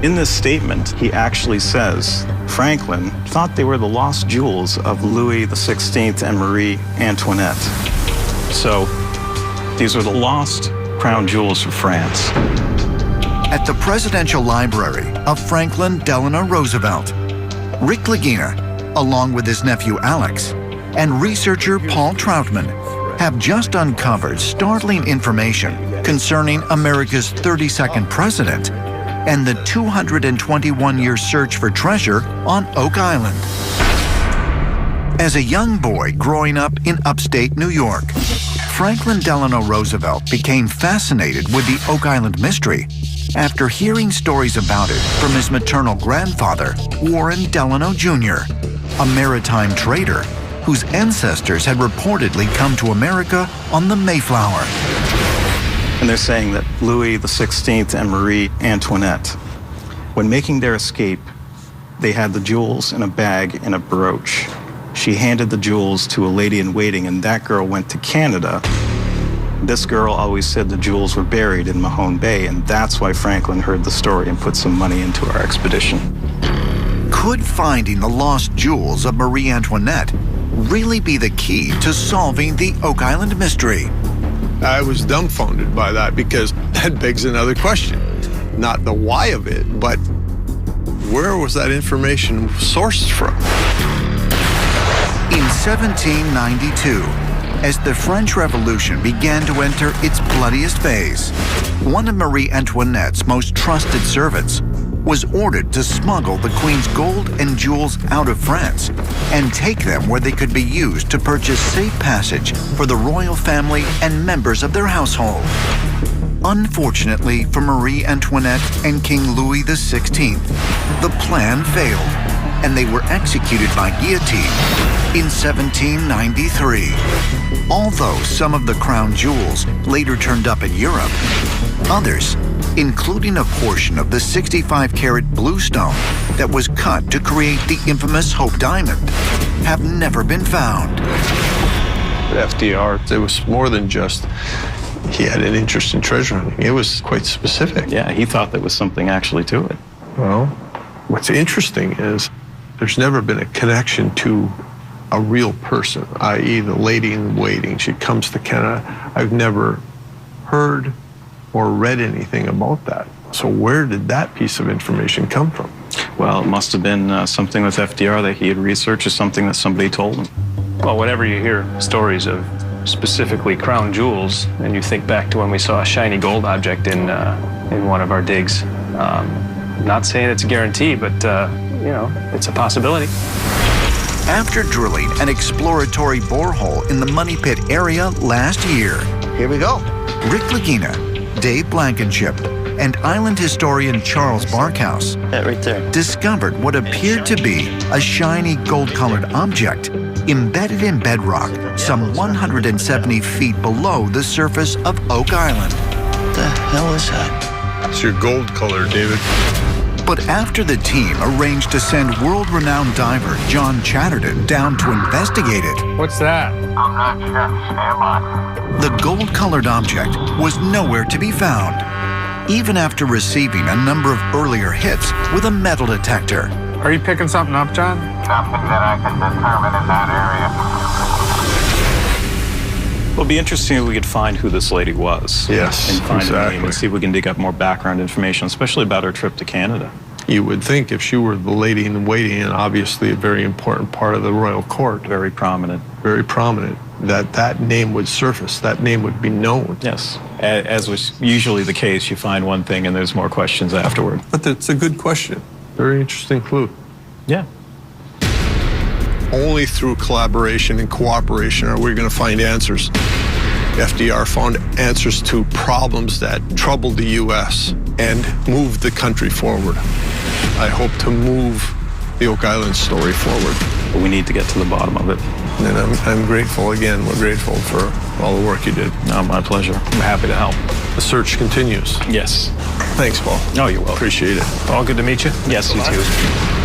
In this statement, he actually says Franklin thought they were the lost jewels of Louis XVI and Marie Antoinette. So these are the lost crown jewels of France. At the Presidential Library of Franklin Delano Roosevelt, Rick Lagina, along with his nephew Alex, and researcher Paul Troutman, have just uncovered startling information concerning America's 32nd president and the 221-year search for treasure on Oak Island. As a young boy growing up in upstate New York, Franklin Delano Roosevelt became fascinated with the Oak Island mystery after hearing stories about it from his maternal grandfather, Warren Delano Jr., a maritime trader whose ancestors had reportedly come to America on the Mayflower. And they're saying that Louis XVI and Marie Antoinette, when making their escape, they had the jewels in a bag and a brooch. She handed the jewels to a lady in waiting, and that girl went to Canada. This girl always said the jewels were buried in Mahone Bay, and that's why Franklin heard the story and put some money into our expedition. Could finding the lost jewels of Marie Antoinette really be the key to solving the Oak Island mystery? I was dumbfounded by that because that begs another question. Not the why of it, but where was that information sourced from? In 1792, as the French Revolution began to enter its bloodiest phase, one of Marie Antoinette's most trusted servants was ordered to smuggle the Queen's gold and jewels out of France and take them where they could be used to purchase safe passage for the royal family and members of their household. Unfortunately for Marie Antoinette and King Louis XVI, the plan failed, and they were executed by guillotine in 1793. Although some of the crown jewels later turned up in Europe, others, including a portion of the 65-carat blue stone that was cut to create the infamous Hope Diamond, have never been found. FDR, it was more than just he had an interest in treasure hunting. It was quite specific. Yeah, he thought there was something actually to it. Well, what's interesting is there's never been a connection to a real person, i.e. the lady in waiting. She comes to Canada. I've never heard or read anything about that. So where did that piece of information come from? Well, it must have been something with FDR that he had researched, or something that somebody told him. Well, whenever you hear stories of specifically crown jewels, and you think back to when we saw a shiny gold object in one of our digs, not saying it's a guarantee, but you know, it's a possibility. After drilling an exploratory borehole in the Money Pit area last year, Here we go. Rick Lagina, Dave Blankenship, and island historian Charles Barkhouse That right there. discovered what appeared to be a shiny gold-colored object embedded in bedrock some 170 feet below the surface of Oak Island. What the hell is that? It's your gold color, David. But after the team arranged to send world-renowned diver John Chatterton down to investigate it, What's that? I'm not sure. Stand by. the gold-colored object was nowhere to be found, even after receiving a number of earlier hits with a metal detector. Are you picking something up, John? Nothing that I can determine in that area. Well, it'd be interesting if we could find who this lady was. Yes, and find her name exactly. and see if we can dig up more background information, especially about her trip to Canada. You would think if she were the lady in waiting, and obviously a very important part of the royal court, Very prominent. very prominent, that that name would surface, that name would be known. Yes. As was usually the case, you find one thing and there's more questions afterward. But it's a good question. Very interesting clue. Yeah. Only through collaboration and cooperation are we going to find answers. FDR found answers to problems that troubled the U.S. and moved the country forward. I hope to move the Oak Island story forward. But we need to get to the bottom of it. And I'm grateful again. We're grateful for all the work you did. No, my pleasure. I'm happy to help. The search continues. Yes. Thanks, Paul. Oh, you're welcome. Appreciate it. All good to meet you. Yes, you too.